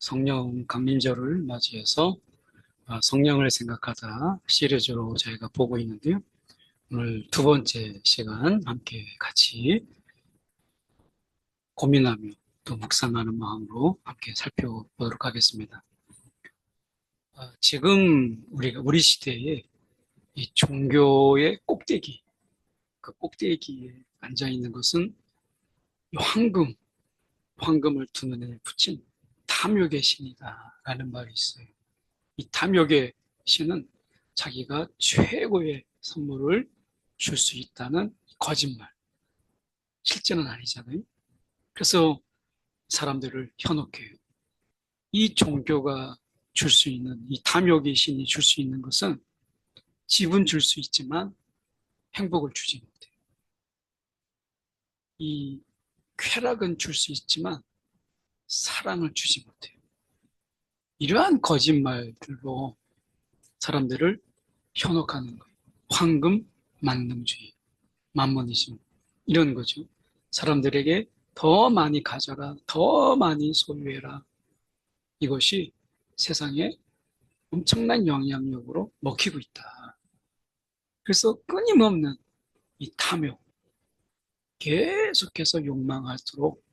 성령 강림절을 맞이해서 성령을 생각하다 시리즈로 저희가 보고 있는데요. 오늘 두 번째 시간 함께 같이 고민하며 또 묵상하는 마음으로 함께 살펴보도록 하겠습니다. 지금 우리 시대에 이 종교의 꼭대기, 그 꼭대기에 앉아 있는 것은 이 황금을 두 눈에 붙인 탐욕의 신이다라는 말이 있어요. 이 탐욕의 신은 자기가 최고의 선물을 줄 수 있다는 거짓말. 실제는 아니잖아요. 그래서 사람들을 현혹해요. 이 종교가 줄 수 있는, 이 탐욕의 신이 줄 수 있는 것은 집은 줄 수 있지만 행복을 주지 못해요. 이 쾌락은 줄 수 있지만 사랑을 주지 못해요. 이러한 거짓말들로 사람들을 현혹하는 거예요. 황금 만능주의, 만모니즘 이런 거죠. 사람들에게 더 많이 가져라, 더 많이 소유해라. 이것이 세상에 엄청난 영향력으로 먹히고 있다. 그래서 끊임없는 이 탐욕, 계속해서 욕망할수록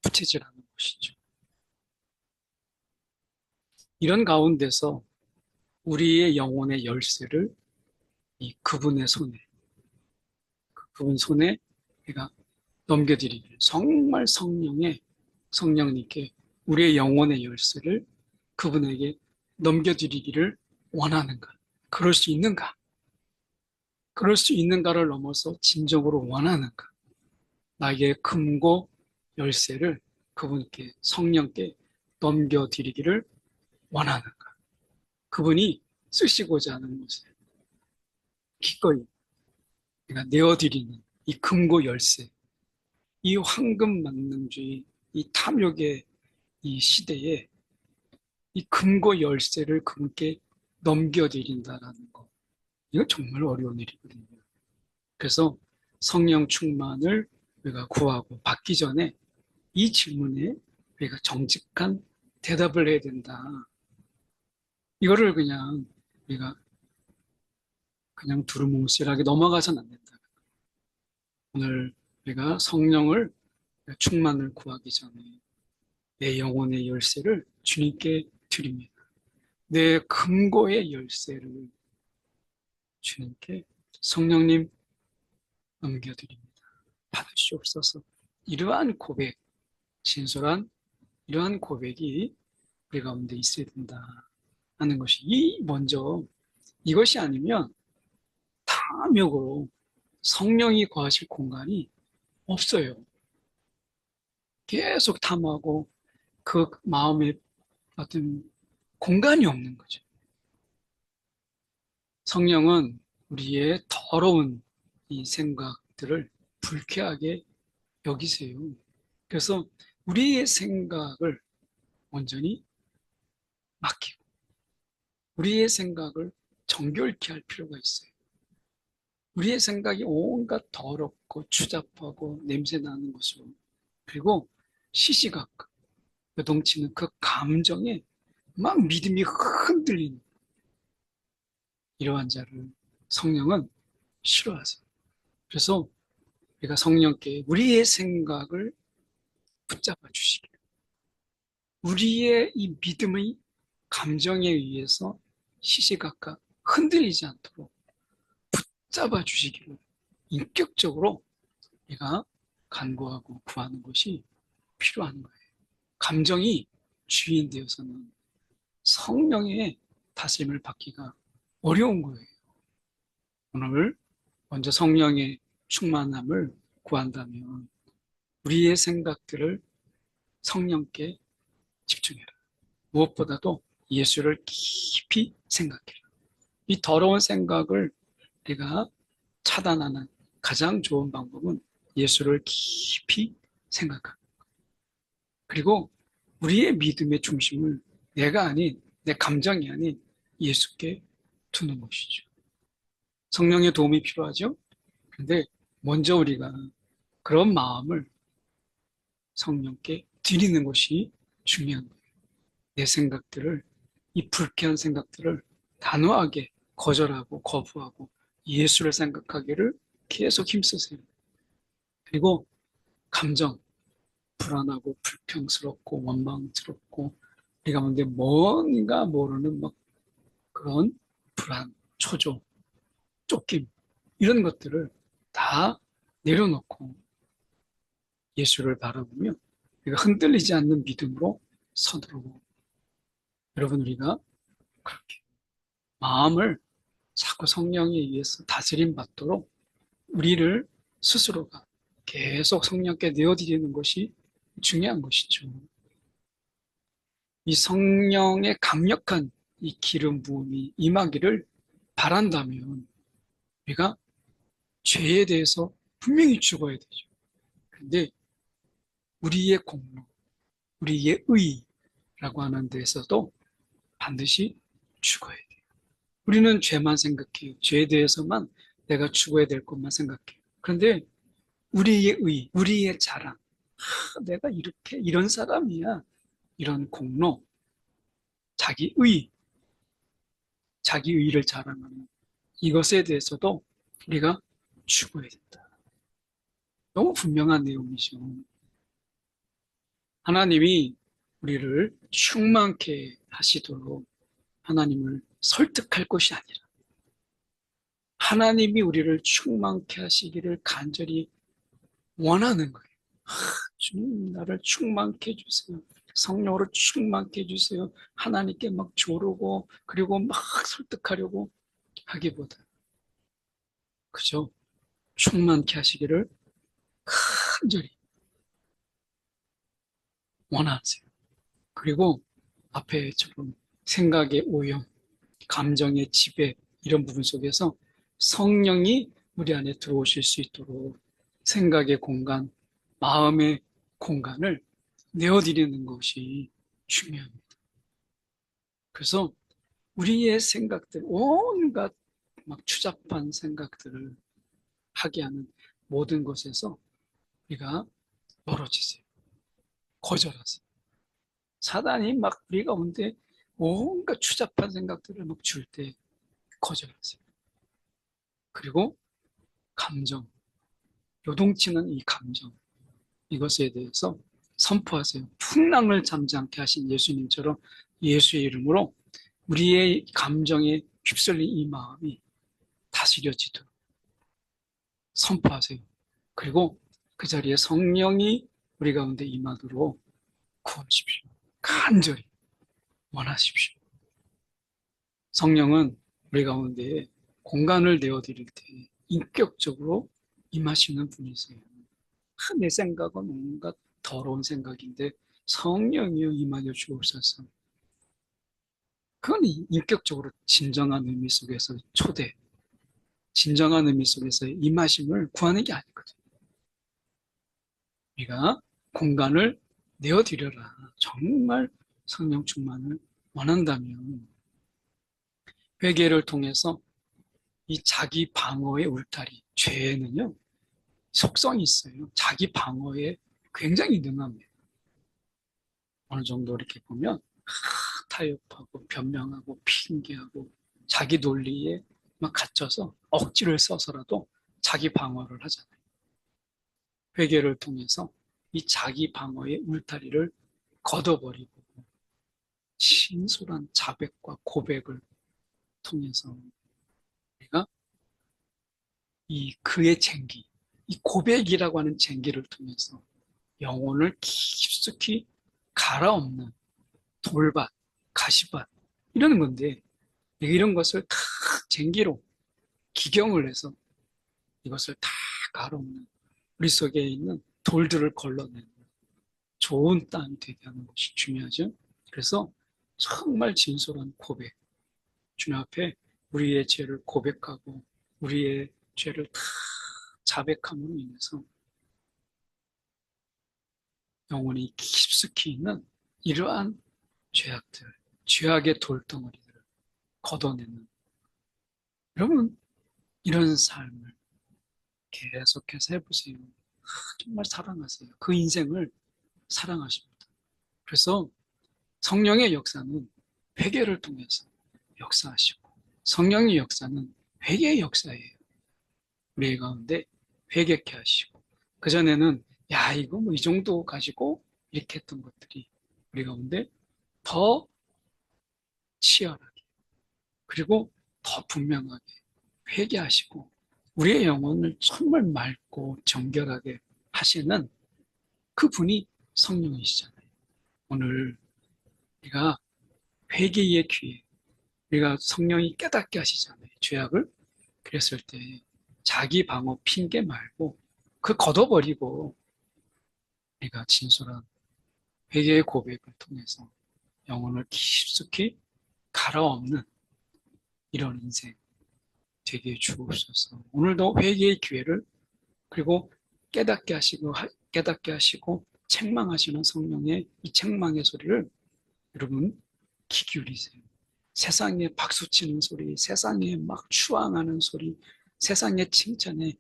부채질하는 것이죠. 이런 가운데서 우리의 영혼의 열쇠를 이 그분의 손에, 그분 손에 우리가 넘겨드리기를, 정말 성령님께 우리의 영혼의 열쇠를 그분에게 넘겨드리기를 원하는가? 그럴 수 있는가? 그럴 수 있는가를 넘어서 진정으로 원하는가? 나에게 금고 열쇠를 그분께, 성령께 넘겨드리기를 원하는가? 그분이 쓰시고자 하는 것을 기꺼이 내가 내어드리는 이 금고 열쇠, 이 황금 만능주의, 이 탐욕의 이 시대에 이 금고 열쇠를 그분께 넘겨드린다라는 것. 이건 정말 어려운 일이거든요. 그래서 성령 충만을 우리가 구하고 받기 전에 이 질문에 우리가 정직한 대답을 해야 된다. 이거를 우리가 그냥 두루뭉실하게 넘어가서는 안 된다. 오늘 우리가 성령을 충만을 구하기 전에 내 영혼의 열쇠를 주님께 드립니다. 내 금고의 열쇠를 주님께 성령님 넘겨드립니다. 받으시옵소서. 이러한 고백, 진솔한 이러한 고백이 우리 가운데 있어야 된다 하는 것이 먼저 이것이 아니면 탐욕으로 성령이 거하실 공간이 없어요. 계속 탐하고 그 마음에 어떤 공간이 없는 거죠. 성령은 우리의 더러운 이 생각들을 불쾌하게 여기세요. 그래서 우리의 생각을 온전히 맡기고 우리의 생각을 정결케 할 필요가 있어요. 우리의 생각이 온갖 더럽고 추잡하고 냄새나는 것으로 그리고 시시각각 요동치는 그 감정에 막 믿음이 흔들리는 이러한 자를 성령은 싫어하세요. 그래서 우리가 성령께 우리의 생각을 붙잡아 주시기를 우리의 이 믿음의 감정에 의해서 시시각각 흔들리지 않도록 붙잡아 주시기를 인격적으로 우리가 간구하고 구하는 것이 필요한 거예요. 감정이 주인 되어서는 성령의 다스림을 받기가 어려운 거예요. 오늘 먼저 성령의 충만함을 구한다면 우리의 생각들을 성령께 집중해라. 무엇보다도 예수를 깊이 생각해라. 이 더러운 생각을 내가 차단하는 가장 좋은 방법은 예수를 깊이 생각하는 것. 그리고 우리의 믿음의 중심을 내가 아닌 내 감정이 아닌 예수께 두는 것이죠. 성령의 도움이 필요하죠. 그런데 먼저 우리가 그런 마음을 성령께 드리는 것이 중요한 거예요. 내 생각들을, 이 불쾌한 생각들을 단호하게 거절하고 거부하고 예수를 생각하기를 계속 힘쓰세요. 그리고 감정, 불안하고 불평스럽고 원망스럽고 우리가 뭔데 뭔가 모르는 막 그런 불안, 초조, 쫓김 이런 것들을 다 내려놓고 예수를 바라보며 우리가 흔들리지 않는 믿음으로 서두르고 여러분 우리가 그렇게 마음을 자꾸 성령에 의해서 다스림 받도록 우리를 스스로가 계속 성령께 내어드리는 것이 중요한 것이죠. 이 성령의 강력한 이 기름 부음이 임하기를 바란다면 우리가 죄에 대해서 분명히 죽어야 되죠. 그런데 우리의 공로, 우리의 의라고 하는 데서도 반드시 죽어야 돼요. 우리는 죄만 생각해요. 죄에 대해서만 내가 죽어야 될 것만 생각해요. 그런데 우리의 의, 우리의 자랑, 내가 이렇게 이런 사람이야. 이런 공로, 자기 의, 자기 의를 자랑하는 이것에 대해서도 우리가 죽어야 된다. 너무 분명한 내용이죠. 하나님이 우리를 충만케 하시도록 하나님을 설득할 것이 아니라 하나님이 우리를 충만케 하시기를 간절히 원하는 거예요. 주님, 나를 충만케 해주세요. 성령으로 충만케 해주세요. 하나님께 막 조르고 그리고 막 설득하려고 하기보다 그죠? 충만케 하시기를 간절히 원하세요. 그리고 앞에처럼 생각의 오염, 감정의 지배 이런 부분 속에서 성령이 우리 안에 들어오실 수 있도록 생각의 공간, 마음의 공간을 내어드리는 것이 중요합니다. 그래서 우리의 생각들, 온갖 막 추잡한 생각들을 하게 하는 모든 것에서 우리가 멀어지세요. 거절하세요. 사단이 막 우리 가운데 온갖 추잡한 생각들을 막 줄 때 거절하세요. 그리고 감정, 요동치는 이 감정, 이것에 대해서 선포하세요. 풍랑을 잠잠케 하신 예수님처럼 예수의 이름으로 우리의 감정에 휩쓸린 이 마음이 다스려지도록 선포하세요. 그리고 그 자리에 성령이 우리 가운데 임하도록 구하십시오. 간절히 원하십시오. 성령은 우리 가운데 공간을 내어드릴 때 인격적으로 임하시는 분이세요. 내 생각은 온갖 더러운 생각인데 성령이여 임하여 주옵소서. 그건 인격적으로 진정한 의미 속에서 초대, 진정한 의미 속에서 임하심을 구하는 게 아니거든요. 우리가 공간을 내어드려라. 정말 성령 충만을 원한다면 회개를 통해서 이 자기 방어의 울타리, 죄는요, 속성이 있어요. 자기 방어에 굉장히 능합니다. 어느 정도 이렇게 보면 타협하고 변명하고 핑계하고 자기 논리에 막 갇혀서 억지를 써서라도 자기 방어를 하잖아요. 회개를 통해서 이 자기 방어의 울타리를 걷어버리고 진솔한 자백과 고백을 통해서 우리가 이 그의 쟁기, 이 고백이라고 하는 쟁기를 통해서 영혼을 깊숙이 갈아엎는 돌밭, 가시밭 이러는 건데 이런 것을 다 쟁기로 기경을 해서 이것을 다 갈아엎는 우리 속에 있는 돌들을 걸러내는 좋은 땅이 되게 하는 것이 중요하죠. 그래서 정말 진솔한 고백, 주님 앞에 우리의 죄를 고백하고 우리의 죄를 다 자백함으로 인해서 영혼이 깊숙이 있는 이러한 죄악들, 죄악의 돌덩어리들을 걷어내는 여러분 이런 삶을 계속해서 해보세요. 정말 사랑하세요. 그 인생을 사랑하십니다. 그래서 성령의 역사는 회개를 통해서 역사하시고, 성령의 역사는 회개의 역사예요. 우리 가운데 회개케 하시고, 그전에는 야, 이거 뭐 이 정도 가지고 이렇게 했던 것들이 우리 가운데 더 치열하게, 그리고 더 분명하게 회개하시고, 우리의 영혼을 정말 맑고 정결하게 하시는 그분이 성령이시잖아요. 오늘 우리가 회개의 기회, 우리가 성령이 깨닫게 하시잖아요. 죄악을. 그랬을 때 자기 방어 핑계 말고 그 걷어버리고 우리가 진솔한 회개의 고백을 통해서 영혼을 깊숙이 갈아엎는 이런 인생 되게 주옵소서. 오늘도 회개의 기회를, 그리고 깨닫게 하시고 책망하시는 성령의 이 책망의 소리를 여러분 귀 기울이세요. 세상에 박수치는 소리, 세상에 막 추앙하는 소리, 세상의 칭찬에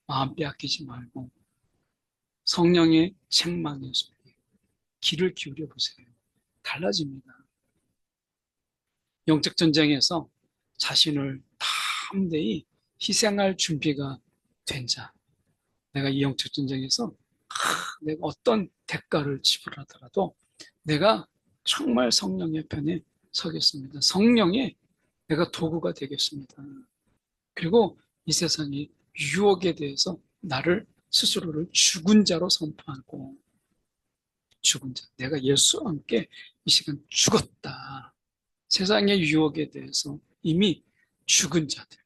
마음 빼앗기지 말고 성령의 책망의 소리, 귀를 기울여 보세요. 달라집니다. 영적 전쟁에서 자신을 담대히 희생할 준비가 된 자, 내가 이 영적 전쟁에서 내가 어떤 대가를 지불하더라도 내가 정말 성령의 편에 서겠습니다. 성령의 내가 도구가 되겠습니다. 그리고 이 세상의 유혹에 대해서 나를 스스로를 죽은 자로 선포하고, 죽은 자, 내가 예수와 함께 이 시간 죽었다. 세상의 유혹에 대해서 이미 죽은 자들,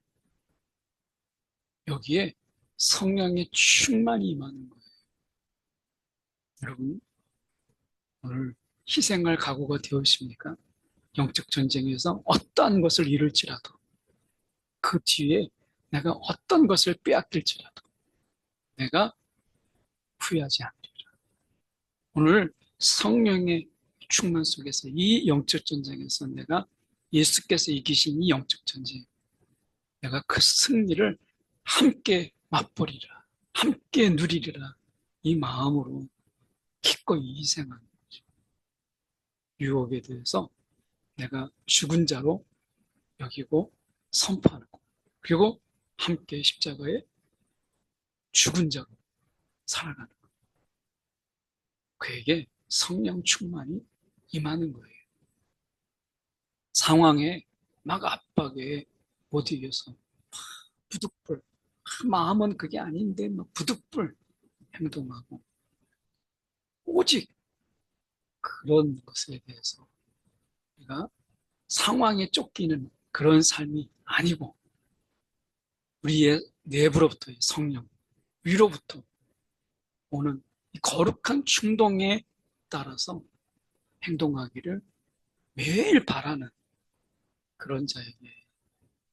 여기에 성령의 충만이 임하는 거예요. 여러분, 오늘 희생할 각오가 되었습니까? 영적 전쟁에서 어떠한 것을 잃을지라도, 그 뒤에 내가 어떤 것을 빼앗길지라도 내가 후회하지 않으리라. 오늘 성령의 충만 속에서 이 영적 전쟁에서 내가 예수께서 이기신 이 영적 전쟁, 내가 그 승리를 함께 맛보리라, 함께 누리리라, 이 마음으로 기꺼이 희생하는 거죠. 유혹에 대해서 내가 죽은 자로 여기고 선포하는 것, 그리고 함께 십자가에 죽은 자로 살아가는 것. 그에게 성령 충만이 임하는 거예요. 상황에 막 압박에 못 이겨서 부득불, 마음은 그게 아닌데 막 부득불 행동하고, 오직 그런 것에 대해서 우리가 상황에 쫓기는 그런 삶이 아니고, 우리의 내부로부터의 성령, 위로부터 오는 이 거룩한 충동에 따라서 행동하기를 매일 바라는 그런 자에게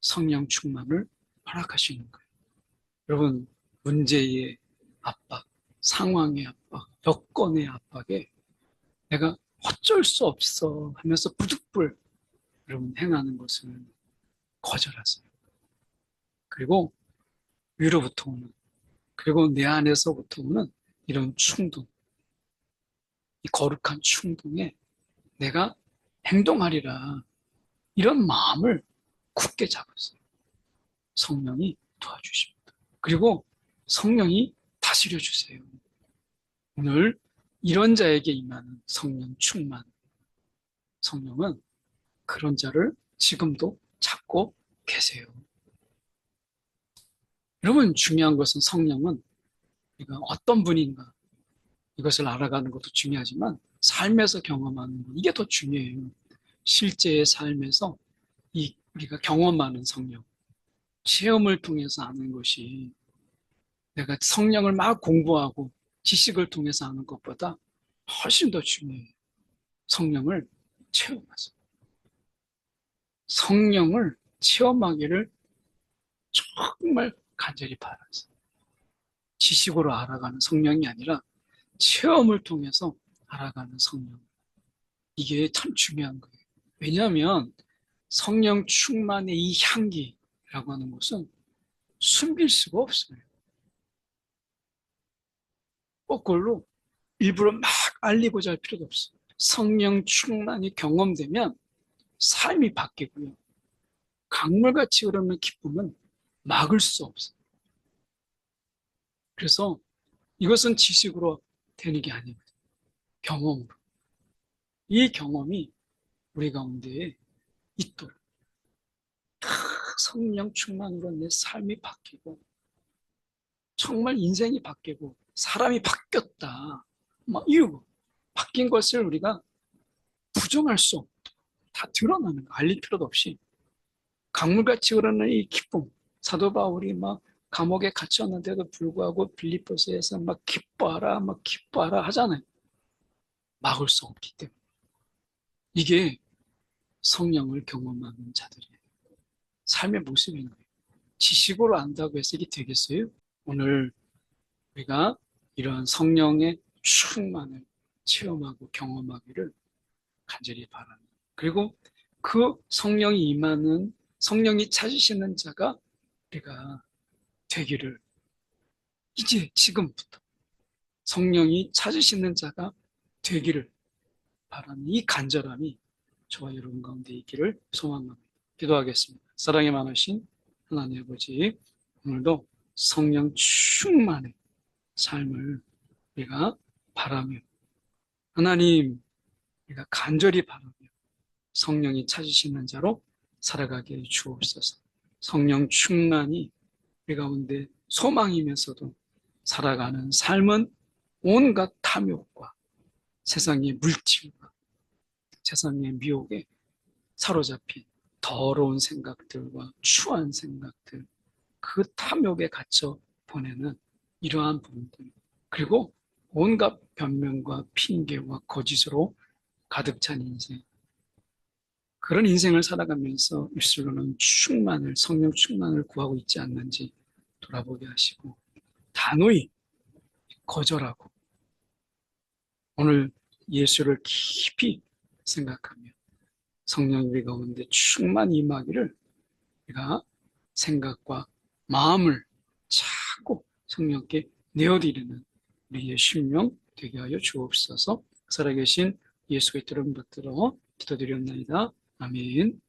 성령 충만을 허락하시는 거예요. 여러분, 문제의 압박, 상황의 압박, 여건의 압박에 내가 어쩔 수 없어 하면서 부득불 여러분 행하는 것을 거절하세요. 그리고 위로부터 오는, 그리고 내 안에서부터 오는 이런 충동, 이 거룩한 충동에 내가 행동하리라, 이런 마음을 굳게 잡으세요. 성령이 도와주십니다. 그리고 성령이 다스려 주세요. 오늘 이런 자에게 임하는 성령 충만, 성령은 그런 자를 지금도 찾고 계세요. 여러분, 중요한 것은 성령은 우리가 어떤 분인가 이것을 알아가는 것도 중요하지만 삶에서 경험하는 것, 이게 더 중요해요. 실제의 삶에서 우리가 경험하는 성령, 체험을 통해서 아는 것이, 내가 성령을 막 공부하고 지식을 통해서 아는 것보다 훨씬 더 중요해요. 성령을 체험하세요. 성령을 체험하기를 정말 간절히 바라세요. 지식으로 알아가는 성령이 아니라 체험을 통해서 알아가는 성령. 이게 참 중요한 거예요. 왜냐하면 성령 충만의 이 향기라고 하는 것은 숨길 수가 없어요. 거꾸로 일부러 막 알리고자 할 필요도 없어요. 성령 충만이 경험되면 삶이 바뀌고요. 강물같이 흐르는 기쁨은 막을 수 없어요. 그래서 이것은 지식으로 되는 게 아니거든요. 경험으로. 이 경험이 우리 가운데에 있도록 성령 충만으로 내 삶이 바뀌고 정말 인생이 바뀌고 사람이 바뀌었다. 막 이러고 바뀐 것을 우리가 부정할 수 없고 다 드러나는 거 알릴 필요도 없이 강물같이 흐르는 이 기쁨. 사도 바울이 막 감옥에 갇혔는데도 불구하고 빌립보서에서 막 기뻐하라 막 기뻐하라 하잖아요. 막을 수 없기 때문에. 이게 성령을 경험하는 자들이에요. 삶의 모습인 거예요. 지식으로 안다고 해서 이게 되겠어요? 오늘 우리가 이러한 성령의 충만을 체험하고 경험하기를 간절히 바랍니다. 그리고 그 성령이 임하는 성령이 찾으시는 자가 우리가 되기를 이제 지금부터 성령이 찾으시는 자가 되기를 바라는 이 간절함이 저와 여러분 가운데 있기를 소망합니다. 기도하겠습니다. 사랑이 많으신 하나님 아버지, 오늘도 성령 충만의 삶을 우리가 바라며 하나님 우리가 간절히 바라며 성령이 찾으시는 자로 살아가게 해 주옵소서. 성령 충만이 우리 가운데 소망이면서도 살아가는 삶은 온갖 탐욕과 세상의 물질과 세상의 미혹에 사로잡힌 더러운 생각들과 추한 생각들, 그 탐욕에 갇혀 보내는 이러한 부분들, 그리고 온갖 변명과 핑계와 거짓으로 가득 찬 인생, 그런 인생을 살아가면서 입술로는 충만을, 성령 충만을 구하고 있지 않는지 돌아보게 하시고 단호히 거절하고 오늘 예수를 깊이 생각하며 성령이 우리 가운데 충만히 임하기를 우리가 생각과 마음을 차고 성령께 내어드리는 우리의 심령 되게 하여 주옵소서. 살아계신 예수의 이름 받들어 기도드렸나이다. 아멘.